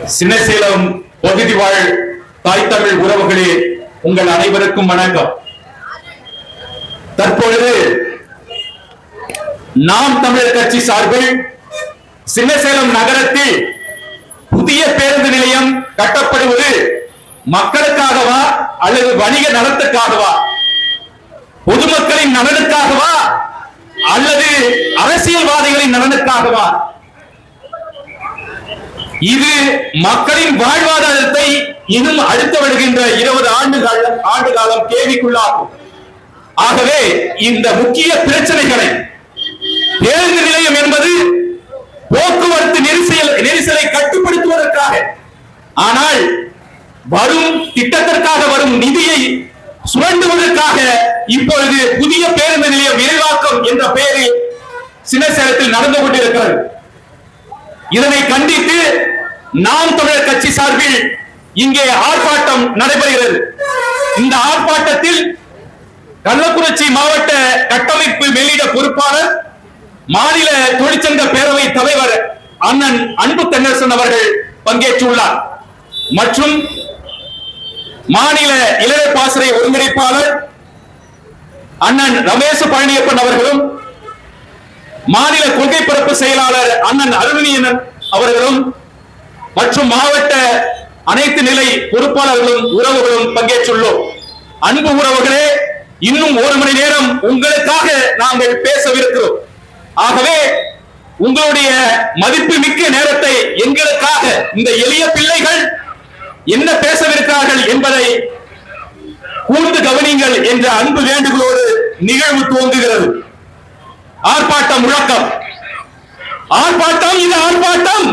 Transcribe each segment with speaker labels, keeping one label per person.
Speaker 1: சின்னசேலம் பகுதி வாழ் தாய் தமிழ் உறவுகளே, உங்கள் அனைவருக்கும் வணக்கம். தற்பொழுது நாம் தமிழர் கட்சி சார்பில் சின்னசேலம் நகரத்தில் புதிய பேருந்து நிலையம் கட்டப்படுவது மக்களுக்காகவா அல்லது வணிக நலத்துக்காகவா, பொதுமக்களின் நலனுக்காகவா அல்லது அரசியல்வாதிகளின் நலனுக்காகவா? இது மக்களின் வாழ்வாதாரத்தை இன்னும் அடுத்து வருகின்ற 20 ஆண்டு காலம் கேள்விக்குள்ளாகும். ஆகவே இந்த முக்கிய பிரச்சனைகளை, பேருந்து நிலையம் என்பது போக்குவரத்து நெரிசலை கட்டுப்படுத்துவதற்காக, ஆனால் வரும் திட்டத்திற்காக வரும் நிதியை சுரண்டுவதற்காக இப்பொழுது புதிய பேருந்து நிலையம் விரிவாக்கம் என்ற பெயரில் சின்னசேலத்தில் நடந்து கொண்டிருக்கிறது. இதனை கண்டித்து நாம் தமிழர் கட்சி சார்பில் இங்கே ஆர்ப்பாட்டம் நடைபெறுகிறது. இந்த ஆர்ப்பாட்டத்தில் கள்ளக்குறிச்சி மாவட்ட கட்டமைப்பு வெளியிட பொறுப்பாளர், மாநில தொழிற்சங்க பேரவை தலைவர் அண்ணன் அன்பு தென்னரசன் அவர்கள் பங்கேற்றுள்ளார். மற்றும் மாநில இளைய பாசறை ஒருங்கிணைப்பாளர் அண்ணன் ரமேஷ் பழனியப்பன் அவர்களும், மாநில கொள்கை பரப்பு செயலாளர் அண்ணன் அருள்மணியன் அவர்களும் மற்றும் மாவட்ட அனைத்து நிலை பொறுப்பாளர்களும் உறவுகளும் பங்கேற்றுள்ளோம். அன்பு உறவுகளே, இன்னும் 1 மணி நேரம் உங்களுக்காக நாங்கள் பேசவிருக்கிறோம். ஆகவே உங்களுடைய மதிப்பு மிக்க நேரத்தை எங்களுக்காக, இந்த எளிய பிள்ளைகள் என்ன பேசவிருக்கிறார்கள் என்பதை கூர்ந்து கவனிங்கள் என்ற அன்பு வேண்டுகோளோடு நிகழ்வு துவங்குகிறது. ஆர்ப்பாட்டம் முழக்கம். ஆர்ப்பாட்டம் இது ஆர்ப்பாட்டம்,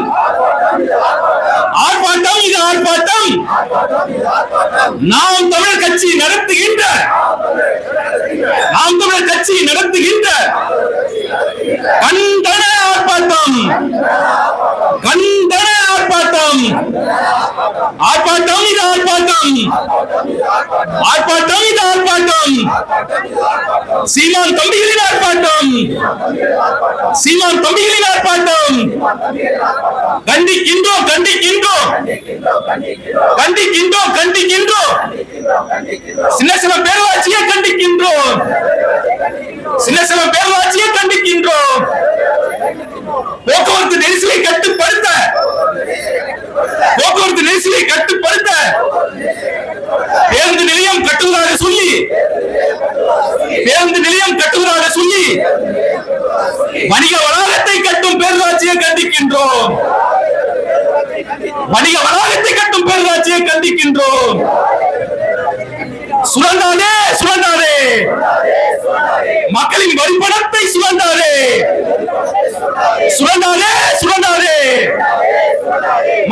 Speaker 1: ஆர்ப்பாட்டம் இது ஆர்ப்பாட்டம். நாம் தமிழர் கட்சி நடத்துகின்ற கண்டன ஆர்ப்பாட்டம், கண்டன ஆர்ப்பாட்டம். ஆர்ப்பாட்டம் இது ஆர்ப்பாட்டம், ஆர்ப்பாட்டம் இது ஆர்ப்பாட்டம். சீமான் தம்பிகளின் ஆர்ப்பாட்டம், சீமான் தம்பிகளின் ஆர்ப்பாட்டம். கண்டிக்கின்றோம், கண்டிக்கின்றோம், கண்டிக்கின்றோம், கண்டிக்கின்றோம். சின்னசேலம் பேரூராட்சியை கண்டிக்கின்றோம், சின்னசேலம் பேரூராட்சியை கண்டிக்கின்றோம். போக்குவரத்து நெரிசலை கட்டுப்படுத்த, போக்குவரத்து நெரிசலை கட்டுப்படுத்த பேருந்து நிலையம் கட்டுவதாக சொல்லி, பேருந்து நிலையம் கட்டுவதாக சொல்லி வணிக வளாகத்தை கட்டும் பேரூராட்சியை கண்டிக்கின்றோம், வணிக வளாகத்தை கட்டும் பேரூராட்சியை கண்டிக்கின்றோம். சுரண்டாதே, சுரண்டாதே, மக்களின் வரிப்பணத்தை சுரண்டாதே, சுரண்டாதே, சுரண்டாதே,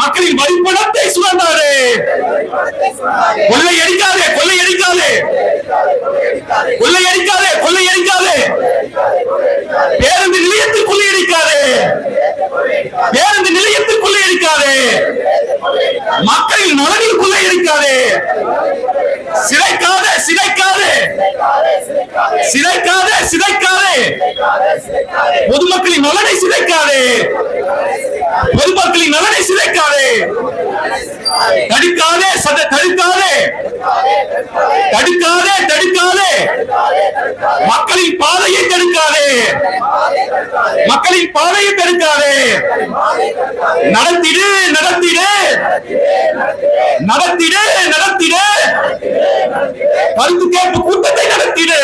Speaker 1: மக்களின் வரிப்பணத்தை சுரண்டாதே. கொள்ளையடிக்காதே, கொள்ளையடிக்காதே, கொள்ளையடிக்காதே, கொள்ளையடிக்காதே. பேருந்து நிலையத்தில் கொள்ளையடிக்காதே, பேருந்து நிலையத்தில் கொள்ளையடிக்காதே. மக்களின் நலனில் கொள்ளையடிக்காதே. சிதைக்காதே, சிதைக்காதே, சிதைக்காதே, சிதைக்காதே. பொதுமக்களின் நலனை சிதைக்காதே, பொதுமக்களின் நலனை சிதைக்காதே. தடுக்காதே, தடுக்காதே, தடுக்காதே, தடுக்காதே. மக்களின் பாதையை தடுக்காதே, மக்களின் பாதையை தடுக்காதே. நடத்திடு, நடத்திடு, நடத்திடு, நடத்திடு. கருத்து கேட்பு கூட்டத்தை நடத்திடு,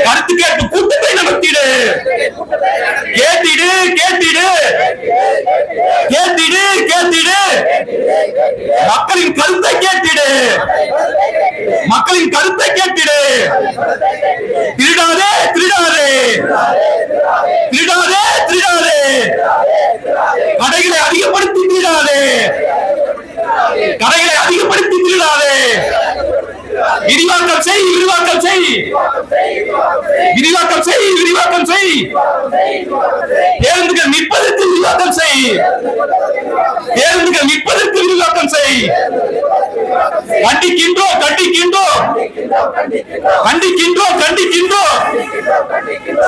Speaker 1: கருத்து கேட்பு கூட்டத்தை நடத்திடு. கேட்டிடு, கேட்டிடு, கேட்டிடு, கேட்டிடு. மக்களின் கருத்தை கேட்டிடு, மக்களின் கருத்தை கேட்டிடு. திருடாதே, திருடாதே, திருடாதே, திருடாதே. கடைகளை அதிகப்படுத்தி திருடாதே, கடைகளை அதிகப்படுத்தி திருடாதே. விரிவாக்கம் செய், விரிவாக்கம் செய், விரிவாக்கம் செய், விரிவாக்கம் செய். பேருந்துகள் நிற்பதற்கு விரிவாக்கம் செய், பேருந்துகள் நிற்பதற்கு விரிவாக்கம் செய். கண்டிக்கின்றோம், கண்டிக்கின்றோம், கண்டிக்கின்றோம், கண்டிக்கின்றோம்.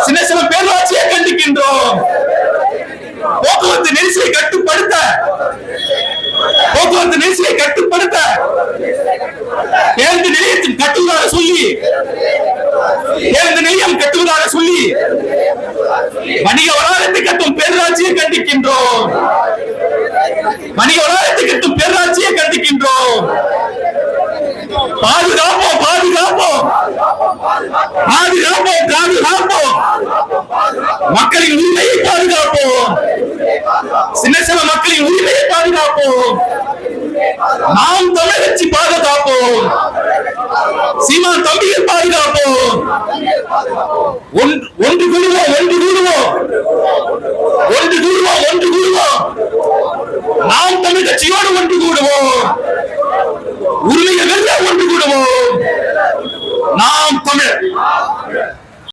Speaker 1: சின்னசேலம் பேரூராட்சியை கண்டிக்கின்றோம். போக்குவரத்து நெரிசலை கட்டுப்படுத்த சொல்லி பேருந்து நிலையம் கட்டுவதாக சொல்லி வணிக வளாகத்தை கட்டும் பேரூராட்சியை கண்டிக்கின்றோம். வணிக வளாகத்தை கட்டும் பேரூராட்சியை கண்டிக்கின்றோம். பாதுகாப்போம் பாதுகாப்போம் பாதுகாப்போம் பாதுகாப்போம் மக்களின் உரிமையை பாதுகாப்போம். சின்ன மக்களின் உரிமையை பாதுகாப்போம். நாம் தமிழ் கட்சி பாதுகாப்போம். சீமான் தம்பியை பாதுகாப்போம். ஒன்று குழுவ